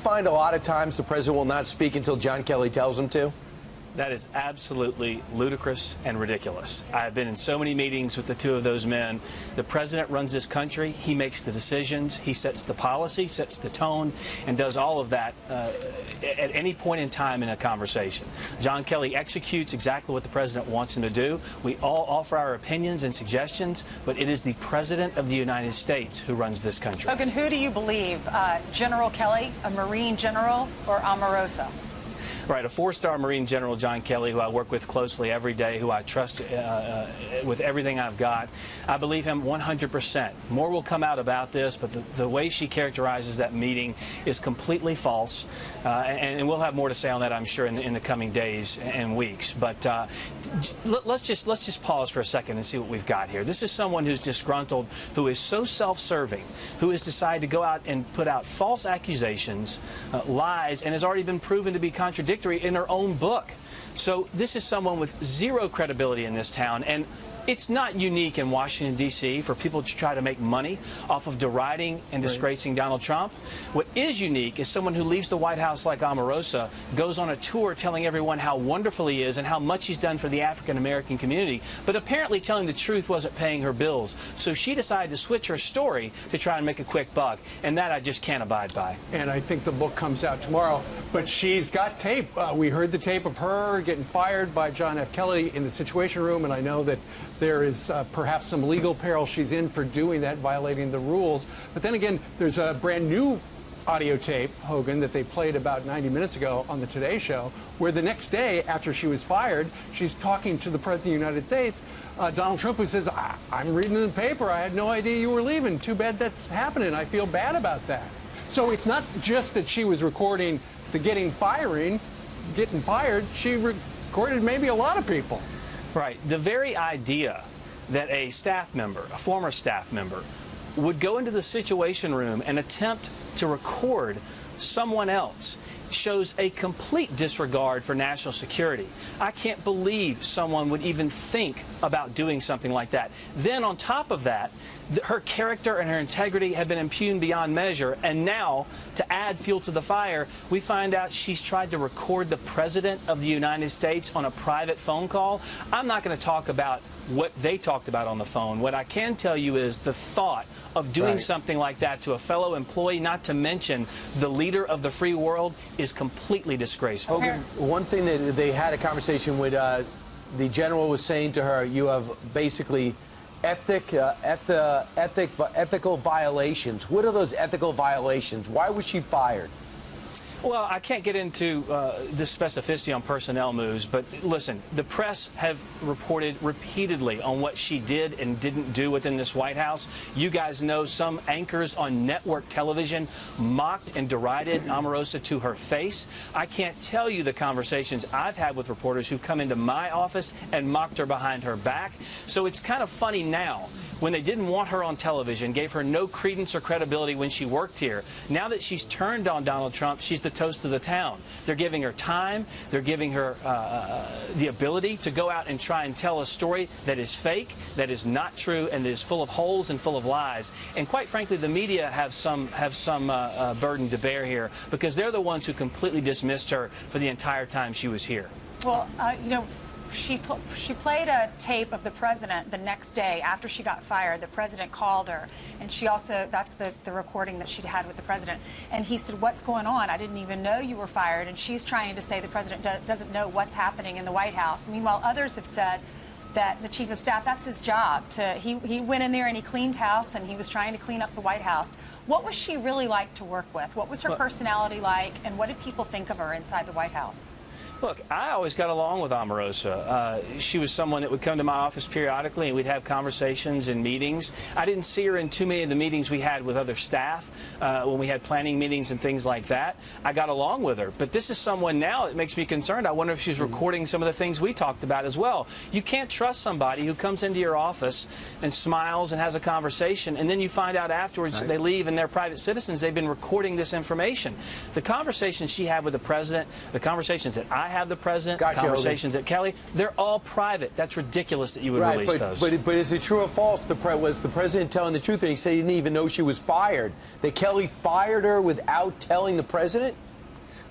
find a lot of times the president will not speak until John Kelly tells him to? That is absolutely ludicrous and ridiculous. I've been in so many meetings with the two of those men. The president runs this country. He makes the decisions. He sets the policy, sets the tone, and does all of that at any point in time in a conversation. John Kelly executes exactly what the president wants him to do. We all offer our opinions and suggestions, but it is the president of the United States who runs this country. Hogan, who do you believe, General Kelly, a Marine general, or Omarosa? Right, a four-star Marine General John Kelly, who I work with closely every day, who I trust with everything I've got. I believe him 100%. More will come out about this, but the way she characterizes that meeting is completely false, and we'll have more to say on that, I'm sure, in the coming days and weeks. But let's just pause for a second and see what we've got here. This is someone who's disgruntled, who is so self-serving, who has decided to go out and put out false accusations, lies, and has already been proven to be contradictory in her own book. So this is someone with zero credibility in this town, and it's not unique in Washington, D.C. for people to try to make money off of deriding and disgracing Donald Trump. What is unique is someone who leaves the White House like Omarosa, goes on a tour telling everyone how wonderful he is and how much he's done for the African-American community, but apparently telling the truth wasn't paying her bills. So she decided to switch her story to try and make a quick buck, and that I just can't abide by. And I think the book comes out tomorrow, but she's got tape. We heard the tape of her getting fired by John F. Kelly in the Situation Room, and I know that there is perhaps some legal peril she's in for doing that, violating the rules. But then again, there's a brand new audio tape, Hogan, that they played about 90 minutes ago on the Today Show, where the next day after she was fired, she's talking to the President of the United States, Donald Trump, who says, I'm reading in the paper, I had no idea you were leaving. Too bad that's happening. I feel bad about that. So it's not just that she was recording the getting fired. She recorded maybe a lot of people. Right. The very idea that a staff member, a former staff member, would go into the Situation Room and attempt to record someone else shows a complete disregard for national security. I can't believe someone would even think about doing something like that. Then on top of that, her character and her integrity have been impugned beyond measure, and now, to add fuel to the fire, we find out she's tried to record the President of the United States on a private phone call. I'm not going to talk about what they talked about on the phone. What I can tell you is the thought of doing something like that to a fellow employee, not to mention the leader of the free world, is completely disgraceful. Hogan, one thing that they had a conversation with, the general was saying to her, you have basically ethical violations. What are those ethical violations? Why was she fired? Well, I can't get into the specificity on personnel moves, but listen, the press have reported repeatedly on what she did and didn't do within this White House. You guys know some anchors on network television mocked and derided Omarosa to her face. I can't tell you the conversations I've had with reporters who come into my office and mocked her behind her back. So it's kind of funny now, when they didn't want her on television, gave her no credence or credibility when she worked here. Now that she's turned on Donald Trump, she's the toast of the town. They're giving her time. They're giving her the ability to go out and try and tell a story that is fake, that is not true, and that is full of holes and full of lies. And quite frankly, the media have some burden to bear here, because they're the ones who completely dismissed her for the entire time she was here. Well, you know, she played a tape of the president the next day after she got fired. The president called her, and she also, that's the recording that she'd had with the president. And he said, what's going on? I didn't even know you were fired. And she's trying to say the president doesn't know what's happening in the White House. Meanwhile, others have said that the chief of staff, that's his job. He went in there and he cleaned house, and he was trying to clean up the White House. What was she really like to work with? What was her personality like, and what did people think of her inside the White House? Look, I always got along with Omarosa. She was someone that would come to my office periodically, and we'd have conversations and meetings. I didn't see her in too many of the meetings we had with other staff, when we had planning meetings and things like that. I got along with her. But this is someone now that makes me concerned. I wonder if she's recording some of the things we talked about as well. You can't trust somebody who comes into your office and smiles and has a conversation, and then you find out afterwards they leave and they're private citizens. They've been recording this information. The conversations she had with the president, the conversations that I I have the president, Gotcha, conversations at Kelly, they're all private. That's ridiculous that you would release those. But is it true or false? Was the president telling the truth? And he said he didn't even know she was fired. That Kelly fired her without telling the president?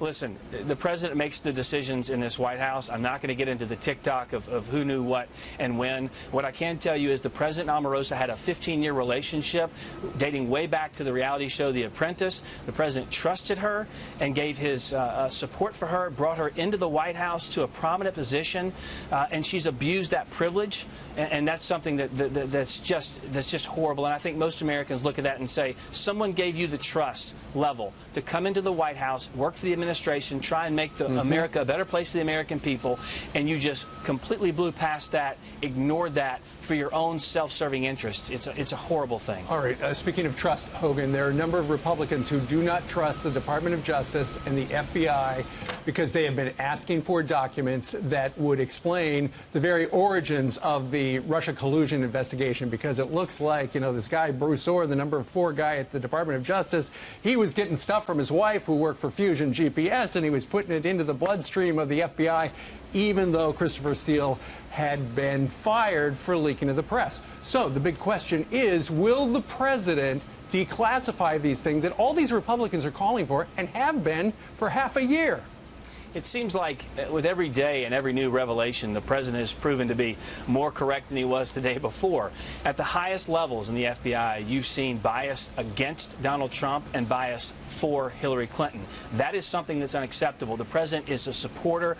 Listen, the president makes the decisions in this White House. I'm not going to get into the tick-tock of who knew what and when. What I can tell you is the president and Omarosa had a 15-year relationship dating way back to the reality show The Apprentice. The president trusted her and gave his support for her, brought her into the White House to a prominent position, and she's abused that privilege. And that's something that's just horrible. And I think most Americans look at that and say, someone gave you the trust level to come into the White House, work for the administration, try and make America a better place for the American people, and you just completely blew past that, ignored that for your own self-serving interests. It's a horrible thing. All right. Speaking of trust, Hogan, there are a number of Republicans who do not trust the Department of Justice and the FBI because they have been asking for documents that would explain the very origins of the Russia collusion investigation, because it looks like, you know, this guy, Bruce Orr, the number 4 guy at the Department of Justice, he was getting stuff from his wife who worked for Fusion GPS, and he was putting it into the bloodstream of the FBI, even though Christopher Steele had been fired for leaking to the press. So the big question is, will the president declassify these things that all these Republicans are calling for and have been for half a year? It seems like with every day and every new revelation, the president has proven to be more correct than he was the day before. At the highest levels in the FBI, you've seen bias against Donald Trump and bias for Hillary Clinton. That is something that's unacceptable. The president is a supporter,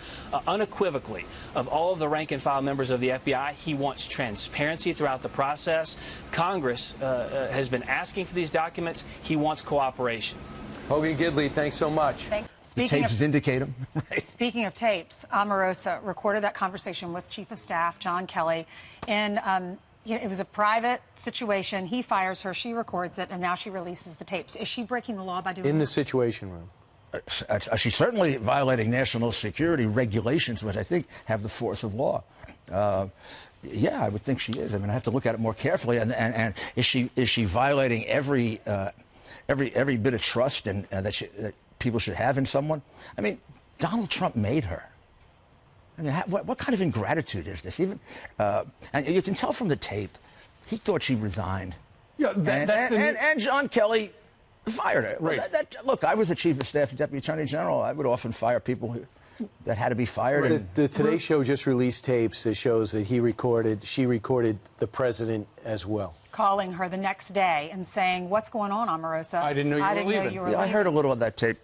unequivocally, of all of the rank and file members of the FBI. He wants transparency throughout the process. Congress has been asking for these documents. He wants cooperation. Hogan Gidley, thanks so much. The tapes vindicate him. Right. Speaking of tapes, Omarosa recorded that conversation with Chief of Staff John Kelly, and it was a private situation. He fires her, she records it, and now she releases the tapes. Is she breaking the law by doing In the that? Situation Room. She's certainly violating national security regulations, which I think have the force of law. Yeah, I would think she is. I mean, I have to look at it more carefully. And is she violating every bit of trust and that people should have in someone? I mean, Donald Trump made her. I mean, what kind of ingratitude is this? Even and you can tell from the tape, he thought she resigned. Yeah, and John Kelly fired her. Right. Look, I was the chief of staff, deputy attorney general. I would often fire people that had to be fired. Right. The Today Show just released tapes that shows that she recorded the president as well. Calling her the next day and saying, "What's going on, Omarosa? I didn't know you were leaving." I heard a little of that tape.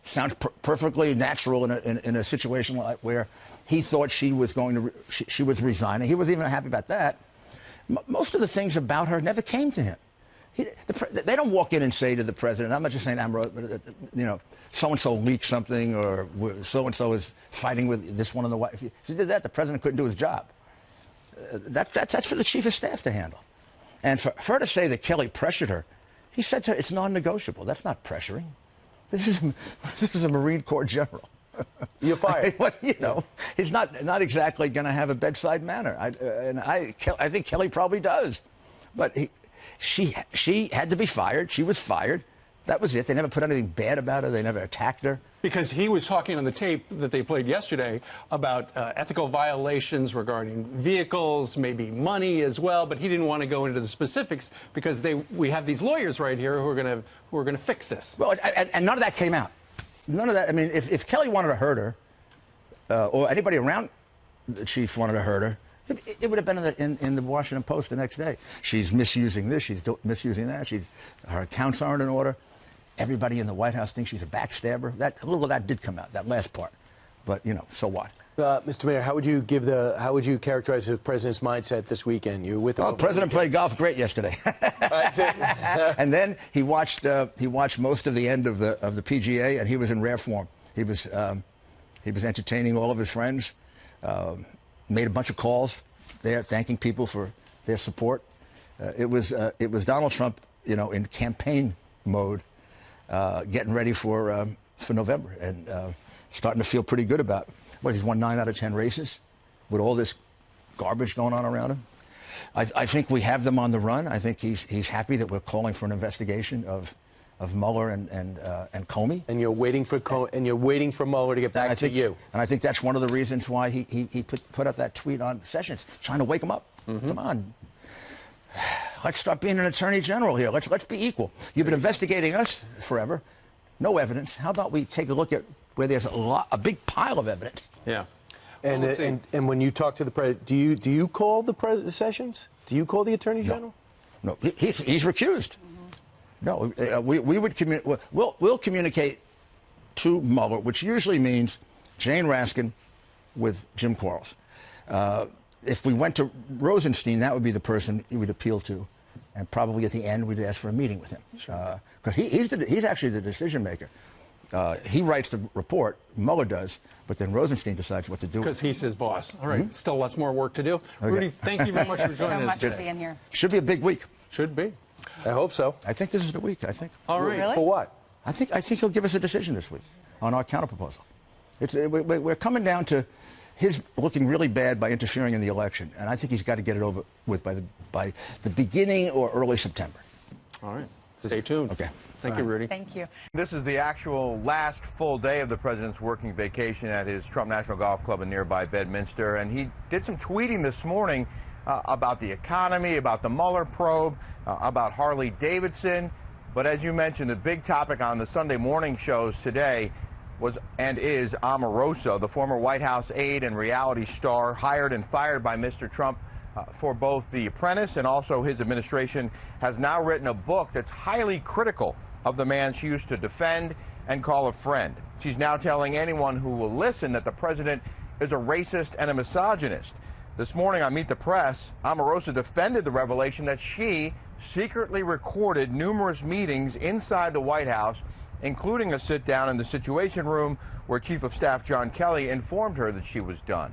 Sounds perfectly natural in a situation like where he thought she was she was resigning. He wasn't even happy about that. Most of the things about her never came to him. They don't walk in and say to the president, I'm not just saying Omarosa, but you know, so and so leaked something, or so and so is fighting with this one in the White House. If he did that, the president couldn't do his job. That's for the chief of staff to handle. And for her to say that Kelly pressured her, he said to her, it's non-negotiable. That's not pressuring. This is a Marine Corps general. You're fired. You know, he's not exactly going to have a bedside manner. I think Kelly probably does. But she had to be fired. She was fired. That was it. They never put anything bad about her. They never attacked her. Because he was talking on the tape that they played yesterday about ethical violations regarding vehicles, maybe money as well, but he didn't want to go into the specifics because we have these lawyers right here who are going to fix this. Well, and none of that came out. None of that. I mean, if Kelly wanted to hurt her, or anybody around the chief wanted to hurt her, it would have been in the Washington Post the next day. She's misusing this. She's misusing that. Her accounts aren't in order. Everybody in the White House thinks she's a backstabber. A little of that did come out, that last part. But, you know, so what? Mr. Mayor, how would you characterize the president's mindset this weekend? You were with him. Oh, the president played golf great yesterday. And then he watched most of the end of the PGA, and he was in rare form. He was entertaining all of his friends. Made a bunch of calls there, thanking people for their support. It was Donald Trump, you know, in campaign mode, getting ready for November, and starting to feel pretty good about it. He's won 9 out of 10 races with all this garbage going on around him. I think we have them on the run. I think he's happy that we're calling for an investigation of of Mueller and Comey. And you're waiting for Mueller to get back to you. And I think that's one of the reasons why he put up that tweet on Sessions, trying to wake him up. Come on. Let's stop being an attorney general here. Let's be equal. You've been investigating us forever. No evidence. How about we take a look at where there's a big pile of evidence? Yeah. And when you talk to the president, do you call the Sessions? Do you call the attorney general? No, he's recused. No, we would we'll communicate to Mueller, which usually means Jane Raskin with Jim Quarles. If we went to Rosenstein, that would be the person he would appeal to, and probably at the end we'd ask for a meeting with him. Because he's actually the decision maker. He writes the report, Mueller does, but then Rosenstein decides what to do. Because he's his boss. All right, still lots more work to do. Okay. Rudy, thank you very much for joining us today. So much for being here. Should be a big week. Should be. I hope so. I think this is the week, I think. All right. Really? For what? I think he'll give us a decision this week on our counterproposal. We're coming down to his looking really bad by interfering in the election, and I think he's got to get it over with by the beginning or early September. All right. Stay tuned. Okay. Thank you, Rudy. Thank you. This is the actual last full day of the president's working vacation at his Trump National Golf Club in nearby Bedminster, and he did some tweeting this morning about the economy, about the Mueller probe, about Harley Davidson. But as you mentioned, the big topic on the Sunday morning shows today was and is Omarosa, the former White House aide and reality star hired and fired by Mr. Trump for both The Apprentice and also his administration, has now written a book that's highly critical of the man she used to defend and call a friend. She's now telling anyone who will listen that the president is a racist and a misogynist. This morning on Meet the Press, Omarosa defended the revelation that she secretly recorded numerous meetings inside the White House, including a sit-down in the Situation Room where Chief of Staff John Kelly informed her that she was done.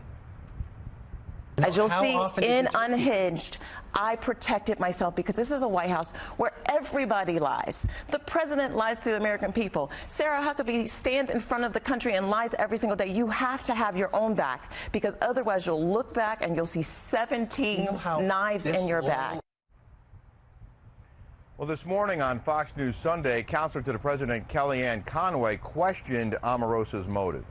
As you'll see in Unhinged, I protected myself because this is a White House where everybody lies. The president lies to the American people. Sarah Huckabee stands in front of the country and lies every single day. You have to have your own back, because otherwise you'll look back and you'll see 17 knives in your bag. Well, this morning on Fox News Sunday, counselor to the president Kellyanne Conway questioned Omarosa's motives.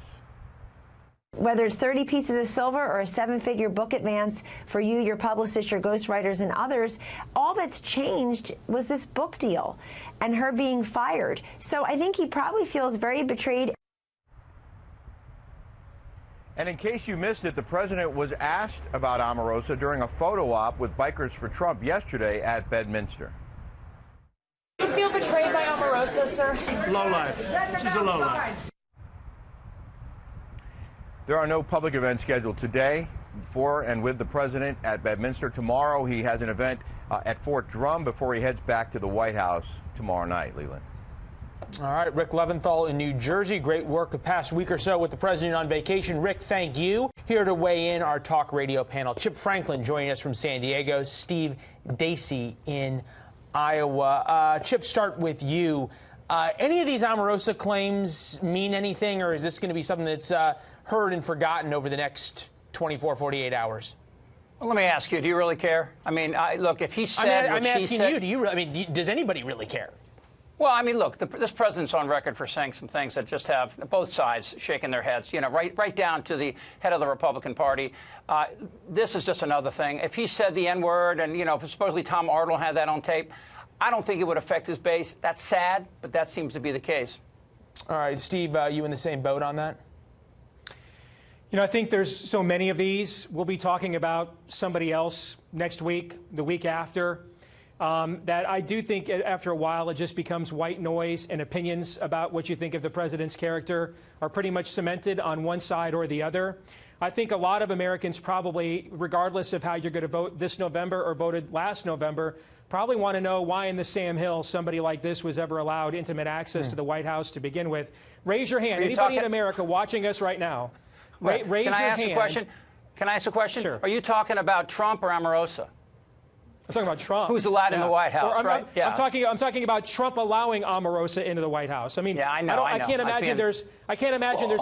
Whether it's 30 pieces of silver or a 7-figure book advance for you, your publicist, your ghostwriters, and others, all that's changed was this book deal and her being fired. So I think he probably feels very betrayed. And in case you missed it, the president was asked about Omarosa during a photo op with Bikers for Trump yesterday at Bedminster. Do you feel betrayed by Omarosa, sir? Lowlife. She's a lowlife. There are no public events scheduled today for and with the president at Bedminster. Tomorrow he has an event at Fort Drum before he heads back to the White House tomorrow night. Leland. All right, Rick Leventhal in New Jersey. Great work the past week or so with the president on vacation. Rick, thank you. Here to weigh in, our talk radio panel. Chip Franklin joining us from San Diego. Steve Dacey in Iowa. Chip, start with you. Any of these Omarosa claims mean anything, or is this going to be something that's heard and forgotten over the next 24, 48 hours? Well, let me ask you, do you really care? I mean, look, if he said I'm asking you, do you? I mean, does anybody really care? Well, I mean, look, this president's on record for saying some things that just have both sides shaking their heads, you know, right down to the head of the Republican Party. This is just another thing. If he said the N-word and, you know, supposedly Tom Arnold had that on tape, I don't think it would affect his base. That's sad, but that seems to be the case. All right, Steve, you in the same boat on that? You know, I think there's so many of these. We'll be talking about somebody else next week, the week after, that I do think after a while it just becomes white noise, and opinions about what you think of the president's character are pretty much cemented on one side or the other. I think a lot of Americans probably, regardless of how you're going to vote this November or voted last November, probably want to know why in the Sam Hill somebody like this was ever allowed intimate access to the White House to begin with. Raise your hand. Anybody in America watching us right now? Raise your hand. Can I ask a question? Can I ask a question? Sure. Are you talking about Trump or Omarosa? I'm talking about Trump. Who's allowed in the White House, right? Yeah. I'm talking about Trump allowing Omarosa into the White House. I mean, yeah, I know. I can't imagine there's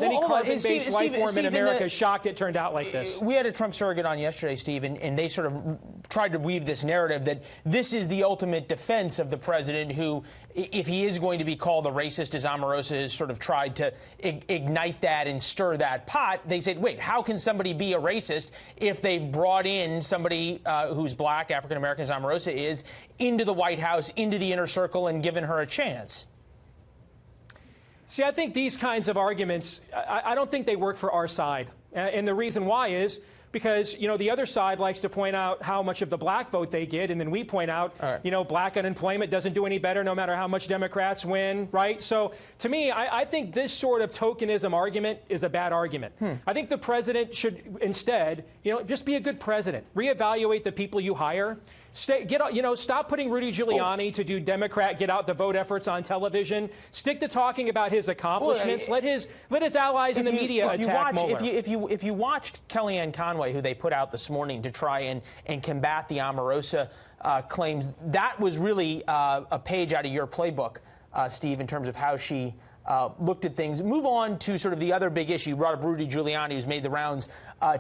any carbon-based life form in America shocked it turned out like this. We had a Trump surrogate on yesterday, Steve, and they sort of tried to weave this narrative that this is the ultimate defense of the president, who, if he is going to be called a racist, as Omarosa has sort of tried to ignite that and stir that pot, they said, wait, how can somebody be a racist if they've brought in somebody who's black, African-American, as Omarosa is, into the White House, into the inner circle, and given her a chance? See, I think these kinds of arguments, I don't think they work for our side. And the reason why is because, you know, the other side likes to point out how much of the black vote they get, and then we point out, you know, black unemployment doesn't do any better no matter how much Democrats win, right? So to me, I think this sort of tokenism argument is a bad argument. I think the president should instead, you know, just be a good president. Reevaluate the people you hire. Stop putting Rudy Giuliani to do Democrat get out the vote efforts on television. Stick to talking about his accomplishments. Let his allies in the media attack Mueller. If you watched Kellyanne Conway, who they put out this morning to try and combat the Omarosa claims, that was really a page out of your playbook, Steve, in terms of how she looked at things. Move on to sort of the other big issue. You brought up Rudy Giuliani, who's made the rounds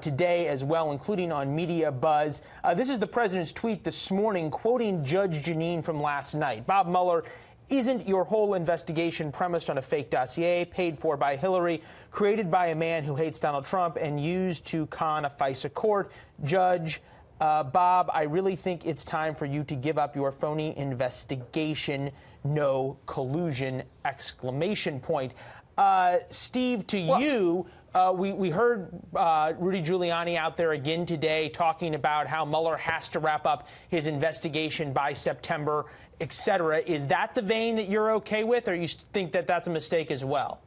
today as well, including on Media Buzz. This is the president's tweet this morning, quoting Judge Jeanine from last night. Bob Mueller, isn't your whole investigation premised on a fake dossier paid for by Hillary, created by a man who hates Donald Trump, and used to con a FISA court? Judge Bob, I really think it's time for you to give up your phony investigation. No collusion! Exclamation point. Steve, to you, we heard Rudy Giuliani out there again today talking about how Mueller has to wrap up his investigation by September, et cetera. Is that the vein that you're okay with, or you think that that's a mistake as well?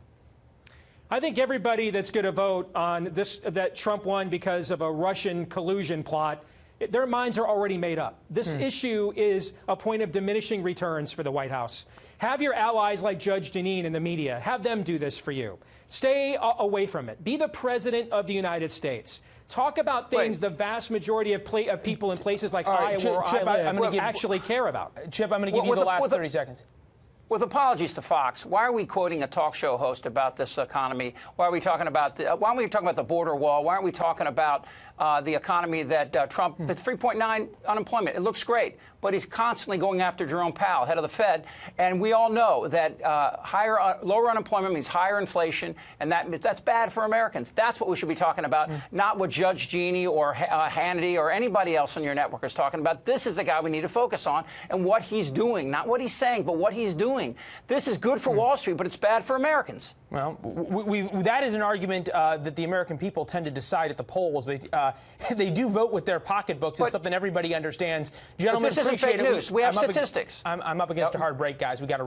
I think everybody that's going to vote on this, that Trump won because of a Russian collusion plot, their minds are already made up. This issue is a point of diminishing returns for the White House. Have your allies like Judge Jeanine in the media, have them do this for you. Stay away from it. Be the president of the United States. Talk about things the vast majority of people in places like Iowa or I actually care about. Chip, I'm going to give you the last 30 seconds. With apologies to Fox, why are we quoting a talk show host about this economy? Why are we talking about why aren't we talking about the border wall? Why aren't we talking about the economy that Trump, the 3.9 unemployment? It looks great, but he's constantly going after Jerome Powell, head of the Fed, and we all know that lower unemployment means higher inflation, and that's bad for Americans. That's what we should be talking about, not what Judge Jeanine or Hannity or anybody else on your network is talking about. This is the guy we need to focus on and what he's doing, not what he's saying, but what he's doing. This is good for Wall Street, but it's bad for Americans. Well, that is an argument that the American people tend to decide at the polls. They do vote with their pocketbooks. It's something everybody understands. Gentlemen, this isn't fake news. We have statistics. I'm up against a hard break, guys. We got to run.